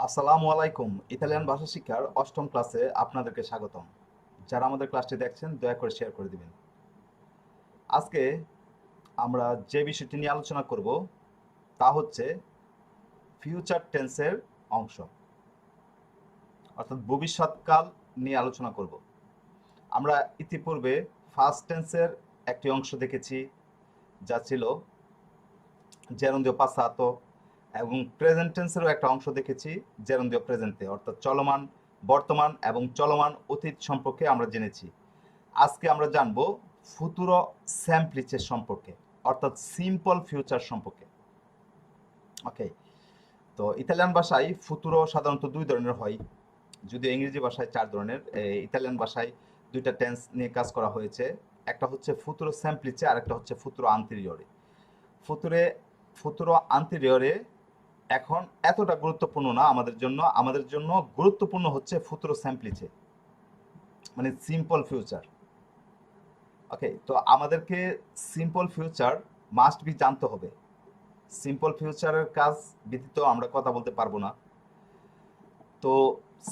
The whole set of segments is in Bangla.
আসসালামু আলাইকুম। ইতালিয়ান ভাষা শিক্ষার অষ্টম ক্লাসে আপনাদেরকে স্বাগতম। যারা আমাদের ক্লাসটি দেখছেন দয়া করে শেয়ার করে দিবেন। আজকে আমরা যে বিষয়টি নিয়ে আলোচনা করব তা হচ্ছে ফিউচার টেন্সের অংশ, অর্থাৎ ভবিষ্যৎকাল নিয়ে আলোচনা করব। আমরা ইতিপূর্বে ফার্স্ট টেন্সের একটি অংশ দেখেছি, যা ছিল জেরন্দিও পাসাতো, এবং প্রেজেন্ট টেন্সেরও একটা অংশ দেখেছি জেরন্দিও প্রেজেন্টে, অর্থাৎ চলমান বর্তমান এবং চলমান অতীত সম্পর্কে আমরা জেনেছি। আজকে আমরা জানব ফুতুরো স্যাম্পলিচের সম্পর্কে, অর্থাৎ সিম্পল ফিউচার সম্পর্কে। ওকে, তো ইতালিয়ান ভাষায় ফুতুরো সাধারণত দুই ধরনের হয়, যদিও ইংরেজি ভাষায় চার ধরনের। ইতালিয়ান ভাষায় দুইটা টেন্স নিয়ে কাজ করা হয়েছে, একটা হচ্ছে ফুতুরো স্যাম্পলিচে আর একটা হচ্ছে ফুতুরো আন্তেরিয়রে। ফুতুরে ফুতুরো আন্তেরিয়রে এখন এতটা গুরুত্বপূর্ণ না আমাদের জন্য গুরুত্বপূর্ণ হচ্ছে ফুতুরো স্যাম্পলিচে, মানে সিম্পল ফিউচার। ওকে, তো আমাদেরকে সিম্পল ফিউচার মাস্ট বি জানতে হবে। সিম্পল ফিউচারের কাজ ব্যতীত আমরা কথা বলতে পারবো না। তো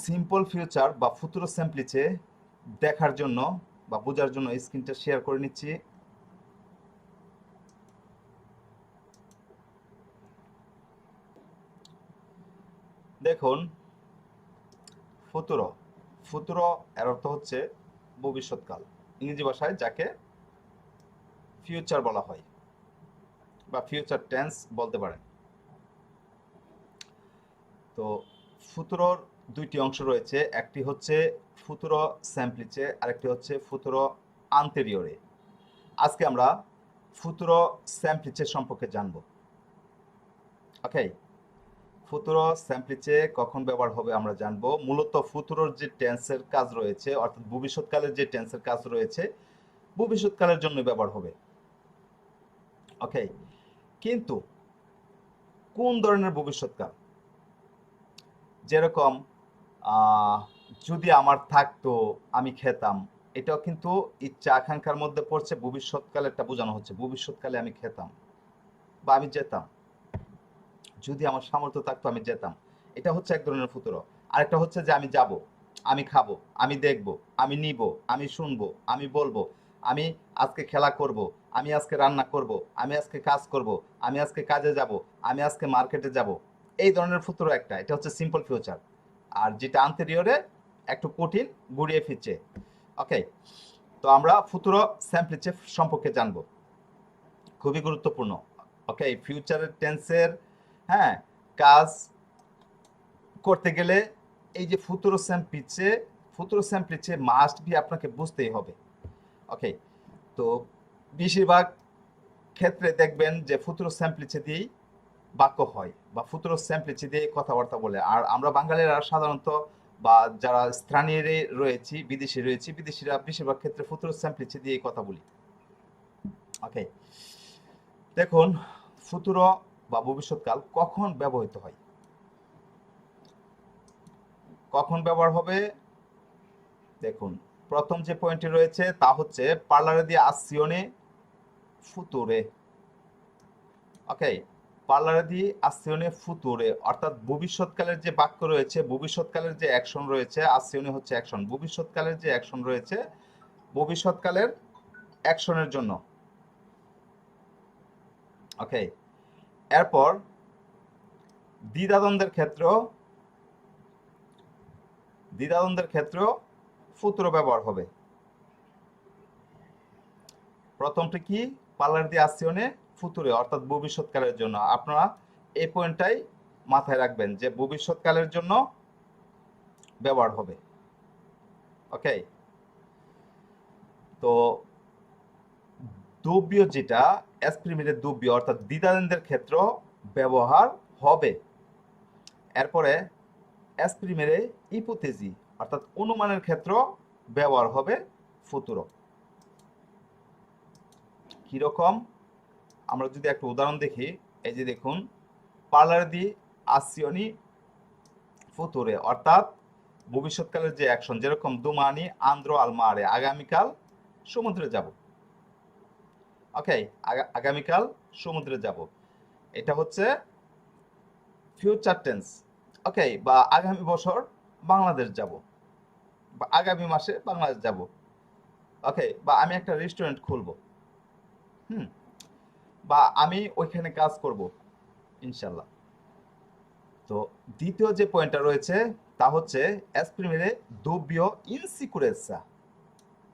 সিম্পল ফিউচার বা ফুতুরো স্যাম্পলিচে দেখার জন্য বা বোঝার জন্য স্ক্রিনটা শেয়ার করে নিচ্ছি। দেখুন, ফুতুরো ফুতুরো এর অর্থ হচ্ছে ভবিষ্যৎকাল, ইংরেজি ভাষায় যাকে ফিউচার বলা হয় বা ফিউচার টেন্স বলতে পারেন। তো ফুতুরোর দুইটি অংশ রয়েছে, একটি হচ্ছে ফুতুরো স্যাম্পলিচে, আরেকটি হচ্ছে ফুতুরো আন্তেরিয়রে। আজকে আমরা ফুতুরো স্যাম্পলিচের সম্পর্কে জানব। ওকে, ফুতুরো স্যাম্পলিচে কখন ব্যবহার হবে আমরা জানব। মূলত ফুতুরোর যে টেন্সের কাজ রয়েছে, অর্থাৎ ভবিষ্যৎকালের যে টেন্সের কাজ রয়েছে, ভবিষ্যৎকালের জন্য ব্যবহার হবে। ওকে, কিন্তু কোন ধরনের ভবিষ্যৎকাল? যেরকম যদি আমার থাকতো আমি খেতাম, এটাও কিন্তু ইচ্ছা আকাঙ্ক্ষার মধ্যে পড়ছে, ভবিষ্যৎকালেরটা বোঝানো হচ্ছে। ভবিষ্যৎকালে আমি খেতাম বা আমি যেতাম, যদি আমার সামর্থ্য থাকতো আমি যেতাম, এটা হচ্ছে এক ধরনের ফুতুরো। আরেকটা হচ্ছে যে আমি যাব, আমি খাবো, আমি দেখব, আমি নিব, আমি শুনবো, আমি বলবো, আমি আজকে খেলা করব, আমি আজকে রান্না করব, আমি আজকে কাজ করব, আমি আজকে কাজে যাব, আমি আজকে মার্কেটে যাব। এই ধরনের ফুতুরো একটা, এটা হচ্ছে সিম্পল ফিউচার। আর যেটা আন্তেরিয়রে একটু কঠিন, ঘুরিয়ে ফিরছে। ওকে, তো আমরা ফুতুরো স্যাম্পলিচে সম্পর্কে জানবো, খুবই গুরুত্বপূর্ণ। ওকে, ফিউচারের টেন্সের হ্যাঁ কাজ করতে গেলে এই যে ফুতুরো স্যাম্পলিচে মাস্ট বি আপনাকে বুঝতেই হবে। ওকে, তো বেশিরভাগ ক্ষেত্রে দেখবেন যে ফুতুরো স্যাম্পলিচে দিয়েই বাক্য হয় বা ফুতুরো স্যাম্পলিচে দিয়ে কথাবার্তা বলে। আর আমরা বাঙালিরা সাধারণত বা যারা স্থানীয় রয়েছি, বিদেশিরা বেশিরভাগ ক্ষেত্রে ফুতুরো স্যাম্পলিচে দিয়ে কথা বলি। ওকে, দেখুন, ফুতুরো বা ভবিষ্যৎকাল কখন ব্যবহৃত হয়, কখন ব্যবহার হবে। দেখুন, প্রথম যে পয়েন্টটি রয়েছে তা হচ্ছে পার্লারে দিয়ে আসিওনে ফুতুরে। ওকে, পার্লারে দিয়ে আসিওনে ফুতুরে, অর্থাৎ ভবিষ্যৎকালের যে বাক্য রয়েছে, ভবিষ্যৎকালের যে অ্যাকশন রয়েছে, আসিওনে হচ্ছে অ্যাকশন, ভবিষ্যৎকালের যে অ্যাকশন রয়েছে, ভবিষ্যৎকালের অ্যাকশনের জন্য। ওকে, এরপর দ্বিধাদ্বন্দ্বের ক্ষেত্রেও ফুতুরো ব্যবহার হবে। প্রথমটি কি? পার্লার দিয়ে আসিওনে ফুতুরে, অর্থাৎ ভবিষ্যৎকালের জন্য। আপনারা এই পয়েন্টটাই মাথায় রাখবেন যে ভবিষ্যৎকালের জন্য ব্যবহার হবে। ওকে, তো দুব্য যেটা এসপ্রিমিরে দুব্য, অর্থাৎ দ্বিধাদ্বন্দ্বের ক্ষেত্র ব্যবহার হবে। এরপরে এসপ্রিমিরে ইপোথেজি, অর্থাৎ অনুমানের ক্ষেত্র ব্যবহার হবে ফুতুরো। কিরকম? আমরা যদি একটা উদাহরণ দেখি, এই যে দেখুন, পার্লার দি আসিওনি ফুতুরে, অর্থাৎ ভবিষ্যৎকালের যে অ্যাকশন, যেরকম দুমানি আন্দ্রো আলমারে, আগামীকাল সমুদ্রে যাব। ওকে, আগামীকাল সমুদ্রে যাব, এটা হচ্ছে ফিউচার টেন্স। ওকে, বা আগামী বছর বাংলাদেশ যাব, বা আগামী মাসে বাংলাদেশ যাব। ওকে, বা আমি একটা রেস্টুরেন্ট খুলবো। হুম, বা আমি ওইখানে কাজ করব ইনশাল্লাহ। তো দ্বিতীয় যে পয়েন্টটা রয়েছে তা হচ্ছে এসপ্রিমেরে দুবিও ইনসিকুরেন্সা,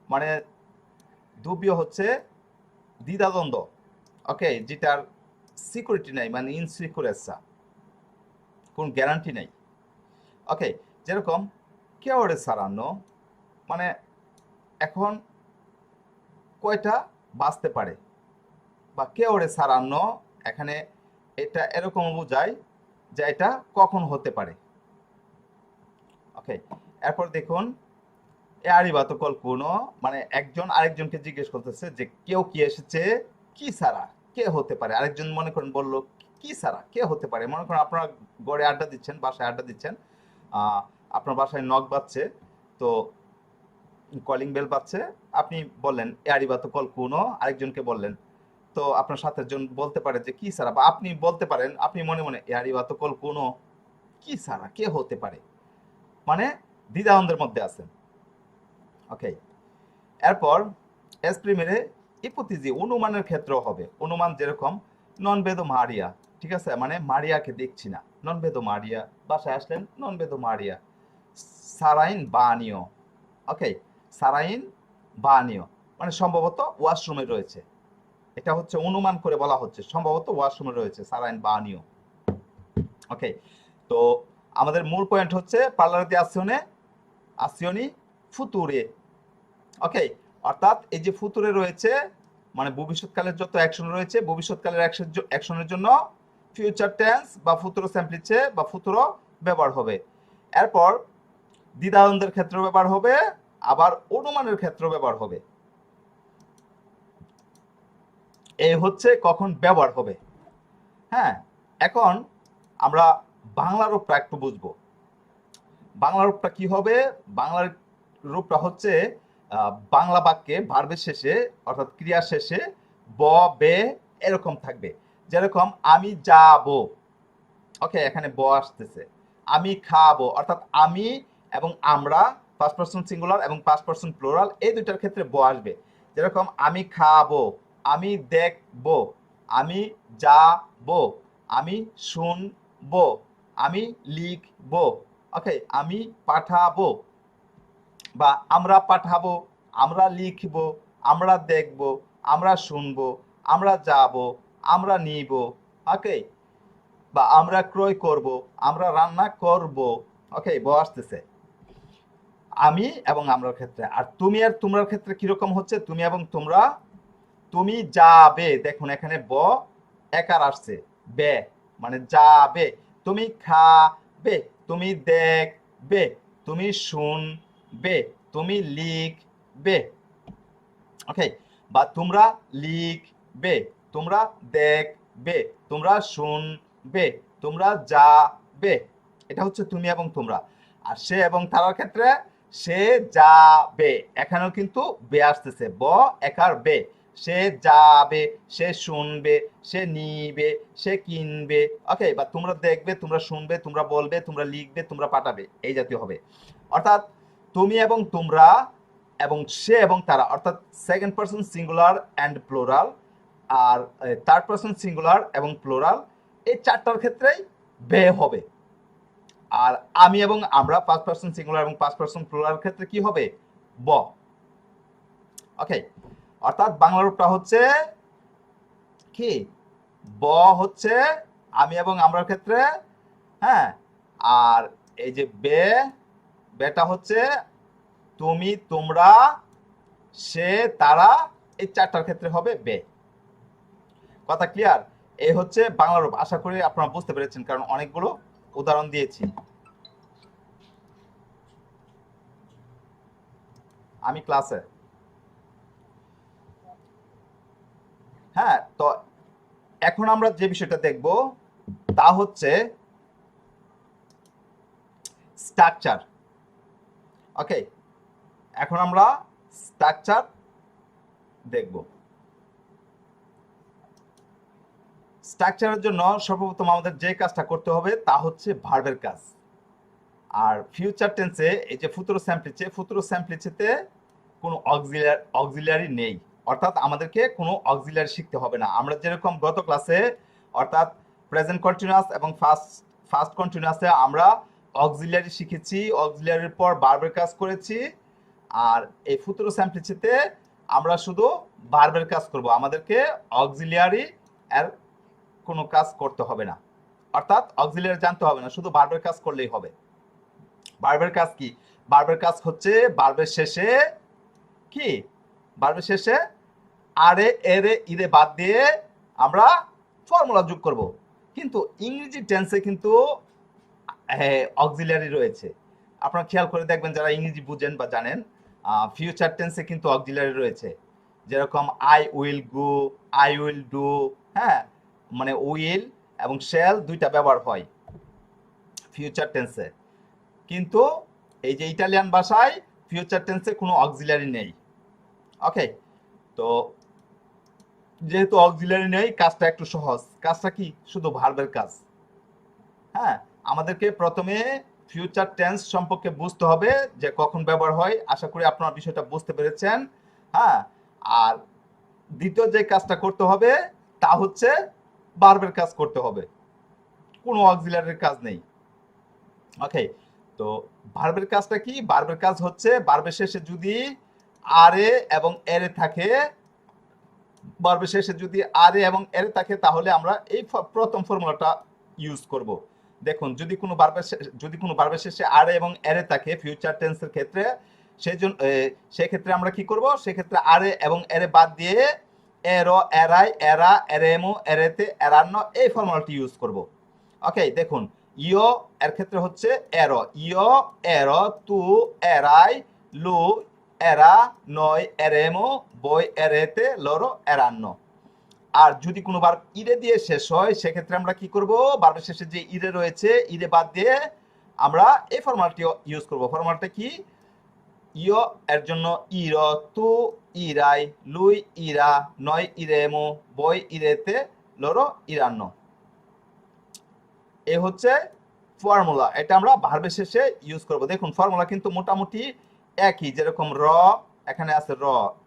মানে দুবিও হচ্ছে দ্বিধাদ্বন্দ্ব। ওকে, যেটার সিকিউরিটি নাই, মানে ইনসিকুরেন্সা, কোন গ্যারান্টি নাই। ওকে, যেরকম কেওয়ারে সারানো, মানে এখন কয়টা বাঁচতে পারে, বা কেওয়ারে সারানো এখানে এটা এরকম বোঝায় যে এটা কখন হতে পারে। ওকে, এরপর দেখুন এ আরিবাতো কল্পনো, মানে একজন আরেকজনকে জিজ্ঞেস করতেছে যে কেউ কি এসেছে, কি সারা, কে হতে পারে। আরেকজন মনে করেন বলল কি সারা, কে হতে পারে। মনে করেন আপনারা গড়ে আড্ডা দিচ্ছেন, বাসায় আড্ডা দিচ্ছেন, আহ, আপনার বাসায় নক বাজছে, তো কলিং বেল বাজছে, আপনি বললেন এ আরিবাতো কল্পনো, আরেকজনকে বললেন, তো আপনার সাথে জন বলতে পারে যে কি সারা, বা আপনি বলতে পারেন আপনি মনে মনে এ আরিবাতো কল্পনো, কি সারা, কে হতে পারে, মানে দ্বিধাদ্বন্দ্বের মধ্যে আছেন। ওকে, এরপর এসপ্রিমেরে ইপোথিজি অনুমানের ক্ষেত্র হবে। অনুমান যেরকম নন বেদো মারিয়া, ঠিক আছে, মানে মারিয়াকে দেখছি না, নন বেদো মারিয়া, বাসায় আসলেন নন বেদো মারিয়া, সারাইন বানিও। ওকে, সারাইন বানিও মানে সম্ভবত ওয়াশরুমে রয়েছে, এটা হচ্ছে অনুমান করে বলা হচ্ছে সম্ভবত ওয়াশরুমে রয়েছে সারাইন বানিও। ওকে, তো আমাদের মূল পয়েন্ট হচ্ছে পার্লারে দি আসিওনে, আসিওনি ফুতুরে। ওকে, অর্থাৎ এই যে ফুতুরে রয়েছে, মানে ভবিষ্যৎকালের যত অ্যাকশন রয়েছে, ভবিষ্যৎকালের অ্যাকশনের জন্য ফিউচার টেন্স বা ফুতুরো সেমপ্লিচে বা ফুতুরো ব্যবহার হবে। এরপর দ্বিধাদ্বন্দ্বের ক্ষেত্রে ব্যবহার হবে, আবার অনুমানের ক্ষেত্রে ব্যবহার হবে। এই হচ্ছে কখন ব্যবহার হবে। হ্যাঁ, এখন আমরা বাংলা রূপটা একটু বুঝবো। বাংলা রূপটা কি হবে? বাংলার রূপটা হচ্ছে বাংলা বাক্যে ভার্বের শেষে অর্থাৎ ক্রিয়ার শেষে ব, বে এরকম থাকবে। যেরকম আমি যাব, ওকে, এখানে ব আসতেছে। আমি খাবো, অর্থাৎ আমি এবং আমরা ফার্স্ট পারসন সিঙ্গুলার এবং ফার্স্ট পারসন প্লুরাল এই দুইটার ক্ষেত্রে ব আসবে। যেরকম আমি খাবো, আমি দেখবো, আমি যাবো, আমি শুনবো, আমি লিখবো। ওকে, আমি পাঠাবো, বা আমরা পাঠাবো, আমরা লিখবো, আমরা দেখবো, আমরা শুনবো, আমরা যাবো, আমরা নিব। ওকে, বা আমরা ক্রয় করব, আমরা রান্না করব। ওকে, ব আসতেছে আমি এবং আমরার ক্ষেত্রে। আর তুমি আর তোমরার ক্ষেত্রে কিরকম হচ্ছে? তুমি এবং তোমরা, তুমি যাবে, দেখুন এখানে ব একার আসছে, বে মানে যাবে। তুমি খাবে, তুমি দেখবে, তুমি শুনবে, তুমি লিখবে। ওকে, বা তোমরা লিখবে, তোমরা দেখবে, তোমরা শুনবে, তোমরা যাবে। এটা হচ্ছে তুমি এবং তোমরা। আর সে এবং তারার ক্ষেত্রে সে যাবে, এখানেও কিন্তু বে আসতেছে, ব একার বে। সে যাবে, সে শুনবে, সে নিবে, সে কিনবে। ওকে, বা তোমরা দেখবে, তোমরা শুনবে, তোমরা বলবে, তোমরা লিখবে, তোমরা পাঠাবে, এই জাতীয় হবে। অর্থাৎ তুমি এবং তোমরা এবং সে এবং তারা, অর্থাৎ second person singular and plural, আর থার্ড পারসন সিঙ্গুলার এবং প্লোরাল, এই চারটার ক্ষেত্রেই বে হবে। আর আমি এবং আমরা ফার্স্ট পারসন সিঙ্গুলার এবং ফার্স্ট পারসন প্লুরাল ক্ষেত্রে কি হবে? ব। ওকে, অর্থাৎ বাংলা রূপটা হচ্ছে কি? ব হচ্ছে আমি এবং আমরার ক্ষেত্রে, হ্যাঁ, আর এই যে বে, বেটা হচ্ছে তুমি, তোমরা, সে, তারা, এই চারটার ক্ষেত্রে হবে বে। কথা ক্লিয়ার? এই হচ্ছে বাংলা রূপ। আশা করি আপনারা বুঝতে পেরেছেন, কারণ অনেকগুলো উদাহরণ দিয়েছি। আমি ক্লাসে, হ্যাঁ, তো এখন আমরা যে বিষয়টা দেখব তা হচ্ছে স্ট্রাকচার। ওকে, এখন আমরা স্ট্রাকচার দেখব। স্ট্রাকচারের জন্য সর্বপ্রথম আমাদের যে কাজটা করতে হবে তা হচ্ছে ভার্বের কাজ। আর ফিউচার টেন্সে এই যে ফুতুরো স্যাম্পলিচেতে কোনো অক্সিলারি নেই, অর্থাৎ আমাদেরকে কোনো অক্সিলারি শিখতে হবে না। আমরা যেরকম গত ক্লাসে অর্থাৎ প্রেজেন্ট কন্টিনিউয়াস এবং ফার্স্ট কন্টিনিউয়াসে আমরা অক্সিলারি শিখেছি, অক্সিলারির পর ভার্বের কাজ করেছি। আর এই ফুতুরো স্যাম্পলিচেতে আমরা শুধু ভার্বের কাজ করব, আমাদেরকে অক্সিলিয়ারি এর কোনো কাজ করতে হবে না, অর্থাৎ অক্সিলিয়ারি জানতে হবে না, শুধু ভার্বের কাজ করলেই হবে। ভার্বের কাজ কি? ভার্বের কাজ হচ্ছে ভার্বের শেষে কি, ভার্বের শেষে আরে এরে ইরে বাদ দিয়ে আমরা ফর্মুলা যোগ করব। কিন্তু ইংরেজি টেন্সে কিন্তু অক্সিলিয়ারি রয়েছে। আপনারা খেয়াল করে দেখবেন যারা ইংরেজি বুঝেন বা জানেন, ফিউচার টেন্সে কিন্তু অক্সিলিয়ারি রয়েছে। যেরকম I will go, I will do, হ্যাঁ, মানে উইল এবং শ্যাল দুইটা ব্যবহার হয় ফিউচার টেন্সে। কিন্তু এই যে ইটালিয়ান ভাষায় ফিউচার টেন্সে কোনো অক্সিলিয়ারি নেই। ওকে, তো যেহেতু অক্সিলিয়ারি নেই, কাজটা একটু সহজ। কাজটা কি? শুধু ভার্বের কাজ। হ্যাঁ, আমাদেরকে প্রথমে ফিউচার টেন্স সম্পর্কে বুঝতে হবে যে কখন ব্যবহার হয়। আশা করি আপনারা বিষয়টা বুঝতে পেরেছেন। হ্যাঁ, আর দ্বিতীয় যে কাজটা করতে হবে তা হচ্ছে ভার্বের কাজ করতে হবে, কোনো অক্সিলিয়ারির কাজ নেই। ওকে, তো ভার্বের কাজটা কি? ভার্বের কাজ হচ্ছে ভার্বের শেষে যদি আরে এবং এরে থাকে, ভার্বের শেষে যদি আরে এবং এরে থাকে তাহলে আমরা এই প্রথম ফর্মুলাটা ইউজ করব। দেখুন, যদি কোনো ভার্বের শেষে আরে এবং এরে থাকে ফিউচার টেন্সের ক্ষেত্রে, সেক্ষেত্রে আমরা কি করব? সেক্ষেত্রে আরে এবং এরে বাদ দিয়ে এরো, এরাই, এরা, এরেমো, এরেতে, এরান্ন এই ফর্মুলাটি ইউজ করব। ওকে, দেখুন, ইও এর ক্ষেত্রে হচ্ছে এরো, ইও, এরো, তু, এরাই, লু, এরা, নয়, এরেমো, বই, এরেতে, লরো, এরান্ন। আর যদি কোনো ভার্ব ইরে দিয়ে শেষ হয় সেক্ষেত্রে আমরা কি করব? ভার্বের শেষে যে ইরে রয়েছে, ইরে বাদ দিয়ে আমরা এই ফর্মুলাটি ইউজ করব। ফর্মুলাটা কি? ইও এর জন্য ইর, তু ইরাই, লুই ইরা, নয় ইরেমো, বই ইরেতে, লরো ইরান্ন। এ হচ্ছে ফর্মুলা, এটা আমরা ভার্বের শেষে ইউজ করব। দেখুন, ফর্মুলা কিন্তু মোটামুটি একই। যেরকম র, এখানে আছে র,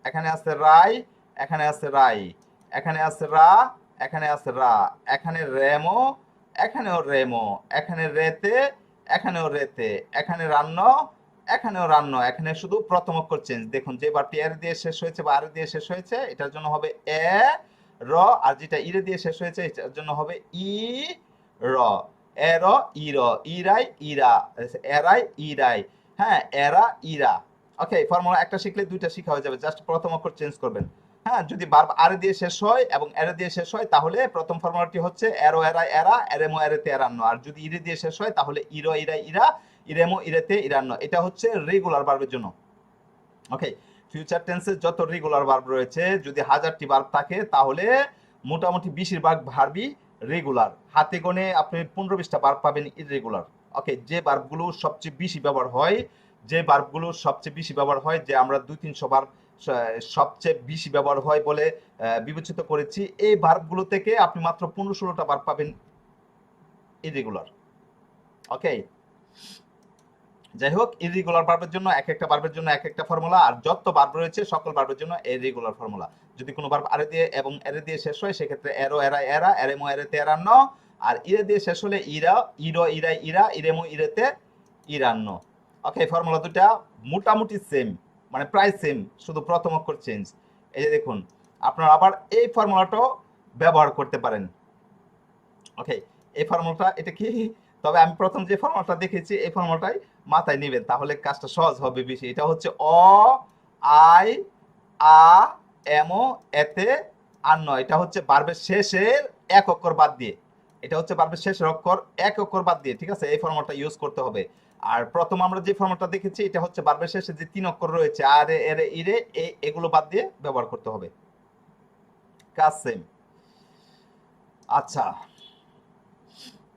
এখানে আছে রাই, এখানে আছে রাই, এখানে আছে রা, এখানে আছে রা, এখানে রেমো, এখানেও রেমো, এখানে রেতে, এখানেও রেতে, এখানে রান্ন, এখানেও রান্ন। এখানে শুধু প্রথম অক্ষর চেঞ্জ। দেখুন, যে বারটি এর দিয়ে শেষ হয়েছে বা আর দিয়ে শেষ হয়েছে এটার জন্য হবে এ র, আর যেটা ইরে দিয়ে শেষ হয়েছে এটার জন্য হবে ই র। এর, ইর, ইরাই, ইরা, এরাই, ইরাই, হ্যাঁ, এরা, ইরা। ওকে, ফর্মুলা একটা শিখলে দুইটা শিখা হয়ে যাবে, জাস্ট প্রথম অক্ষর চেঞ্জ করবেন। হ্যাঁ, যদি ভার্ব আর দিয়ে শেষ হয় এবং এর দিয়ে শেষ হয় তাহলে প্রথম ফর্মুলাটি হচ্ছে এরো, এরা, এরা, এরেমো, এরেতে, এরান্ন। আর যদি ইরে দিয়ে শেষ হয় তাহলে ইরো, ইরাই, ইরা, ইরেমো, ইরেতে, ইরান্ন। এটা হচ্ছে রেগুলার ভার্বের জন্য। ওকে, ফিউচার টেন্সে যত রেগুলার ভার্ব রয়েছে, যদি 1000টি ভার্ব থাকে তাহলে মোটামুটি বেশিরভাগ ভার্বই রেগুলার। হাতে গোনে আপনি 15-20টা ভার্ব পাবেন ইররেগুলার। ওকে, যে ভার্বগুলো সবচেয়ে বেশি ব্যবহার হয়, যে আমরা 200-300 ভার্ব সবচেয়ে বেশি ব্যবহার হয় বলে বিবেচিত করেছি, এই ভার্বগুলো থেকে আপনি মাত্র 15-16টা ভার্ব পাবেন ইররেগুলার। ওকে, যাই হোক, ইররেগুলার ভার্বের জন্য এক একটা ভার্বের জন্য এক একটা ফর্মুলা, আর যত ভার্ব রয়েছে সকল ভার্বের জন্য এই রেগুলার ফর্মুলা। যদি কোনো ভার্ব আরে দিয়ে এবং এরে দিয়ে শেষ হয় সেক্ষেত্রে এরো, এরা, এরা, এরেমো, এরেতে, এরান্ন। আর ইরে দিয়ে শেষ হলে ইরা, ইরো, ইরাই, ইরা, ইরেমো, ইরেতে, ইরান্ন। ওকে, ফর্মুলা দুটা মোটামুটি সেম, মানে প্রায় সেম, শুধু প্রথম অক্ষর চেঞ্জ। এই যে দেখুন, আপনারা আবার এই ফর্মুলাটাও ব্যবহার করতে পারেন। ওকে, এই ফর্মুলাটা এটা কি? তবে আমি প্রথম যে ফর্মুলাটা দেখেছি এই ফর্মুলাটাই মাথায় নেবেন, তাহলে কাজটা সহজ হবে বেশি। এটা হচ্ছে অ, আই, আ, এমো, এতে, আন্ন। এটা হচ্ছে ভার্বের শেষের এক অক্ষর বাদ দিয়ে। এটা হচ্ছে ভার্বের শেষের অক্ষর এক অক্ষর বাদ দিয়ে, ঠিক আছে? এই ফর্মুলাটা ইউজ করতে হবে। আর প্রথম আমরা যে ফর্মুলাটা দেখেছি এটা হচ্ছে ভার্বের শেষে যে 3 অক্ষর রয়েছে আরে, এরে, ইরে, এগুলো বাদ দিয়ে ব্যবহার করতে হবে। কাজ সেম। আচ্ছা,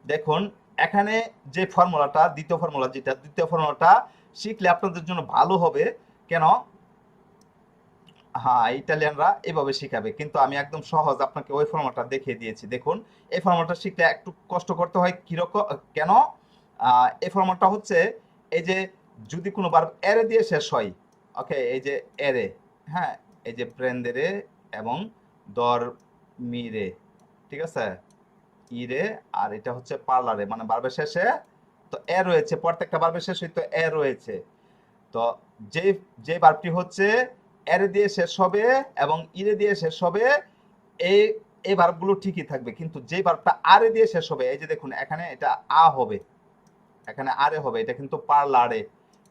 দেখুন, এখানে যে ফর্মুলাটা, দ্বিতীয় ফর্মুলাটা শিখলে আপনাদের জন্য ভালো হবে। কেন? হ্যাঁ, ইটালিয়ানরা এভাবে শিখাবে, কিন্তু আমি একদম সহজ আপনাকে ওই ফর্মুলাটা দেখিয়ে দিয়েছি। দেখুন, এই ফর্মুলাটা শিখতে একটু কষ্ট করতে হয়। কিরকম? কেন? এই ফর্মুলাটা হচ্ছে এই যে যদি কোনো ভার্ব এরে দিয়ে শেষ হয়, ওকে, এই যে এরে, হ্যাঁ, এই যে প্রেন্দেরে এবং দরমিরে, ঠিক আছে, ইরে, আর এটা হচ্ছে পার্লারে, মানে ভার্বের শেষে তো এ রয়েছে, প্রত্যেকটা ভার্বের শেষে তো এ রয়েছে। তো যে যে ভার্বটি হচ্ছে এরে দিয়ে শেষ হবে এবং ইরে দিয়ে শেষ হবে, এই এই ভার্বগুলো ঠিকই থাকবে, কিন্তু যে ভার্বটা আরে দিয়ে শেষ হবে, এই যে দেখুন এখানে এটা আ হবে, এখানে আরে হবে, এটা কিন্তু পার্লারে।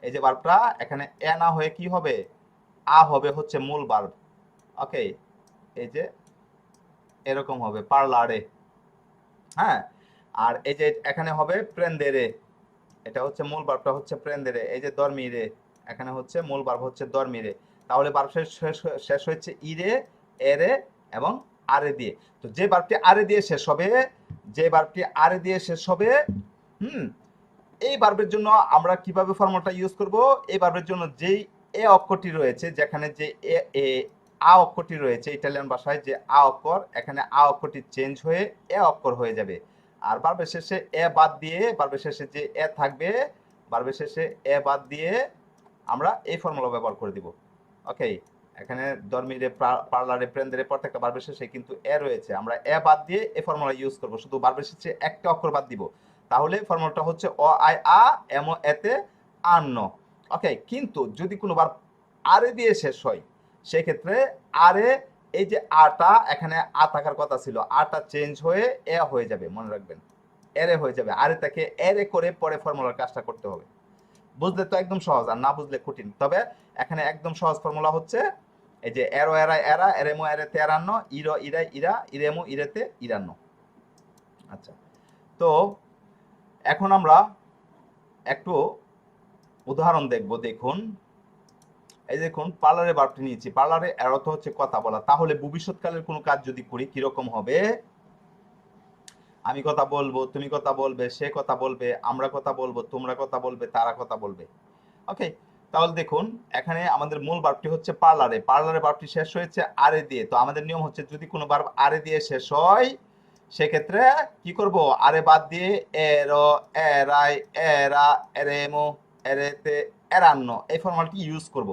এই যে ভার্বটা এখানে এ না হয়ে কি হবে, আ হবে, হচ্ছে মূল ভার্ব। ওকে, এই যে এরকম হবে পার্লারে, হ্যাঁ। আর এই যে এখানে হবে প্রেন্দেরে, এটা হচ্ছে মূল ভার্বটা হচ্ছে প্রেন্দেরে। এই যে দরমিরে, এখানে হচ্ছে মূল ভার্ব হচ্ছে দরমিরে। তাহলে ভার্ব শেষ হচ্ছে ইরে, এরে এবং আরে দিয়ে। তো যে ভার্বটি আরে দিয়ে শেষ হবে, যে ভার্বটি আরে দিয়ে শেষ হবে, হুম, এই ভার্বের জন্য আমরা কিভাবে ফর্মুলাটা ইউজ করব? এই ভার্বের জন্য যেই এ অক্ষরটি রয়েছে, যেখানে যে এ এ আ অক্ষরটি রয়েছে ইটালিয়ান ভাষায় যে আ অক্ষর, এখানে আ অক্ষরটি চেঞ্জ হয়ে এ অক্ষর হয়ে যাবে। আর ভার্বের শেষে এ বাদ দিয়ে, ভার্বের শেষে যে এ থাকবে, ভার্বের শেষে এ বাদ দিয়ে আমরা এই ফর্মুলা ব্যবহার করে দিব। ওকে, এখানে দরমিরে, পার্লারে, প্রেন্দেরে প্রত্যেকটা ভার্বের শেষে কিন্তু এ রয়েছে, আমরা এ বাদ দিয়ে এই ফর্মুলা ইউজ করব, শুধু ভার্বের শেষে একটা অক্ষর বাদ দিব। তাহলে ফর্মুলাটা হচ্ছে অ আই আ এম এতে আন্ন। ওকে, কিন্তু যদি কোনো ভার্ব আরে দিয়ে শেষ হয়, সেক্ষেত্রে আরে, এই যে আটা এখানে আ থাকার কথা ছিল, আটা চেঞ্জ হয়ে এ হয়ে যাবে, মনে রাখবেন, এরে হয়ে যাবে। আরে তাকে এরে করে পরে ফর্মুলার কাজটা করতে হবে। বুঝলে তো একদম সহজ, আর না বুঝলে কঠিন। তবে এখানে একদম সহজ ফর্মুলা হচ্ছে এই যে এরো এরা এরা, এরেমো এরেতে এরান্ন, ইরো ইরা ইরা, ইরেমো ইরেতে ইরান্ন। আচ্ছা, তো এখন আমরা একটু উদাহরণ দেখব। দেখুন, এই দেখুন পার্লারে ভার্বটি নিয়েছি, পার্লারে এর অর্থ হচ্ছে কথা বলা। তাহলে ভবিষ্যৎকালের কোনো কাজ যদি করি কিরকম হবে? আমি কথা বলবো, তুমি কথা বলবে, সে কথা বলবে, আমরা কথা বলবো, তোমরা কথা বলবে, তারা কথা বলবে। ওকে, তাহলে দেখুন এখানে আমাদের মূল ভার্বটি হচ্ছে পার্লারে, পার্লারে ভার্বটি শেষ হয়েছে আরে দিয়ে। তো আমাদের নিয়ম হচ্ছে যদি কোনো ভার্ব আরে দিয়ে শেষ হয়, সেক্ষেত্রে কি করব, আরে বাদ দিয়ে এরো, এরাই, এরা, এরেমো, এরেতে, এরান্ন, এই ফর্মালটি ইউজ করব।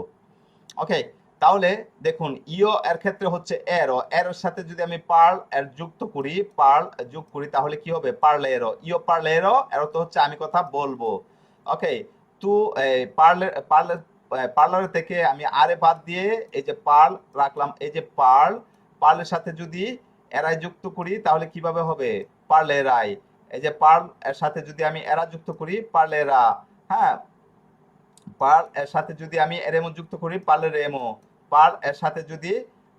ওকে, তাহলে দেখুন ইও এর ক্ষেত্রে হচ্ছে এরো, এর সাথে যদি আমি পার্ল এর যুক্ত করি, পার্ল যোগ করি, তাহলে কি হবে, পার্লেরো, ইও পার্লেরো, এর তো হচ্ছে আমি কথা বলবো। ওকে, তো পার্লার থেকে আমি আরে বাদ দিয়ে এই যে পার্ল রাখলাম, এই যে পার্ল, পার্লের সাথে যদি এরাই যুক্ত করি তাহলে কিভাবে হবে, পার্লেরাই। এই যে পার্ল এর সাথে যদি আমি এরা যুক্ত করি, পার্লেরা, হ্যাঁ, পার্ল এর সাথে যদি আমি এরেমো যুক্ত করি, পার্লের রেমো, পার্ল এর সাথে যদি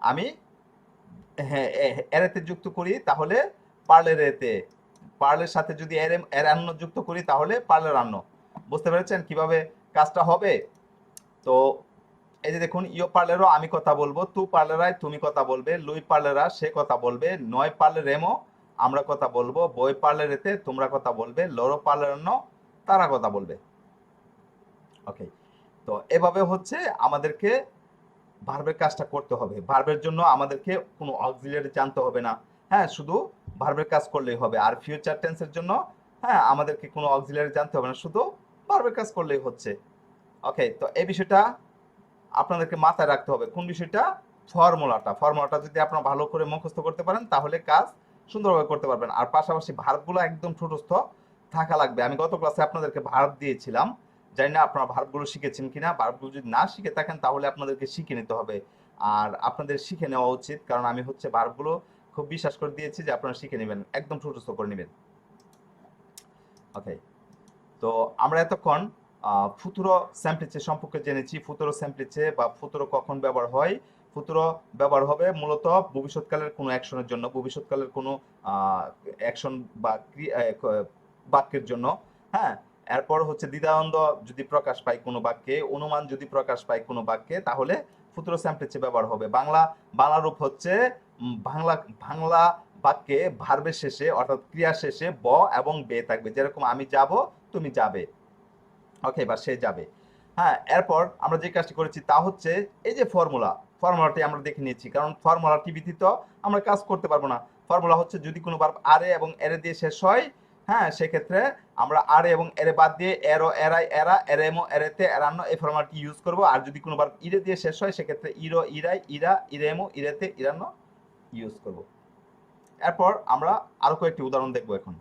আমি হ্যাঁ এরেতে যুক্ত করি তাহলে পার্লের এতে, পার্লের সাথে যদি এরান্ন যুক্ত করি তাহলে পার্লের আন্ন। বুঝতে পেরেছেন কিভাবে কাজটা হবে? তো এই যে দেখুন, ইও পার্লেরও আমি কথা বলবো, তু পার্লেরাই তুমি কথা বলবে, লুই পার্লেরা সে কথা বলবে, নয় পার্লে রেমো আমরা কথা বলবো, বই পার্লের এতে তোমরা কথা বলবে, লরো পার্লেরান্ন তারা কথা বলবে। ওকে, তো এভাবে হচ্ছে আমাদেরকে ভার্বের কাজটা করতে হবে। ভার্বের জন্য আমাদেরকে কোনো অক্সিলিয়ারি জানতে হবে না, হ্যাঁ, শুধু ভার্বের কাজ করলেই হবে। আর ফিউচার টেন্সের জন্য, হ্যাঁ, আমাদেরকে কোনো অক্সিলিয়ারি জানতে হবে না, শুধু ভার্বের কাজ করলেই হচ্ছে। ওকে, তো এই বিষয়টা আপনাদেরকে মাথায় রাখতে হবে। কোন বিষয়টা? ফর্মুলাটা যদি আপনারা ভালো করে মুখস্থ করতে পারেন তাহলে কাজ সুন্দরভাবে করতে পারবেন। আর পাশাপাশি ভার্বগুলো একদম ঠোঁটস্থ থাকা লাগবে। আমি গত ক্লাসে আপনাদেরকে ভার্ব দিয়েছিলাম, জানি না আপনারা ভার্বগুলো শিখেছেন কিনা। ভার্বগুলো যদি না শিখে থাকেন তাহলে আপনাদেরকে শিখে নিতে হবে, আর আপনাদের শিখে নেওয়া উচিত, কারণ আমি হচ্ছে ভার্বগুলো খুব বিশ্বাস করে দিয়েছি যে আপনারা শিখে নেবেন, একদম ঠোঁটস্থ করে নেবেন। ওকে, তো আমরা এতক্ষণ ফুতুরো স্যাম্পলিচে সম্পর্কে জেনেছি। ফুতুরো স্যাম্পলিচে বা ফুতুরো কখন ব্যবহার হয়? ফুতুরো ব্যবহার হবে মূলত ভবিষ্যৎকালের কোনো অ্যাকশনের জন্য, ভবিষ্যৎকালের কোনো অ্যাকশন বা বাক্যের জন্য, হ্যাঁ। এরপর হচ্ছে দ্বিধাদ্বন্দ্ব যদি প্রকাশ পায় কোনো বাক্যে, অনুমান যদি প্রকাশ পায় কোনো বাক্যে, তাহলে ফুতুরো স্যাম্পলিচে ব্যবহার হবে। বাংলা রূপ হচ্ছে বাংলা বাংলা বাক্যে ভার্বের শেষে অর্থাৎ ক্রিয়া শেষে ব এবং বে থাকবে, যেরকম আমি যাব, তুমি যাবে, ওকে, বা সে যাবে। হ্যাঁ, এরপর আমরা যে কাজটি করেছি তা হচ্ছে এই যে ফর্মুলাটি আমরা দেখে নিয়েছি, কারণ ফর্মুলাটি ব্যতীত আমরা কাজ করতে পারবো না। ফর্মুলা হচ্ছে যদি কোনো ভার্ব আরে এবং এরে দিয়ে শেষ হয়, হ্যাঁ, সেক্ষেত্রে আমরা আর এবং এরে বাদ দিয়ে এরো, এরাই, এরা, এরেমো, এরেতে, এরান্ন এই ফর্মুলাটি ইউজ করব। আর যদি কোনোবার ইরে দিয়ে শেষ হয় সেক্ষেত্রে ইরো, ইরাই, ইরা, ইরেমো, ইরেতে, ইরান্ন ইউজ করব। এরপর আমরা আরো কয়েকটি উদাহরণ দেখব এখন।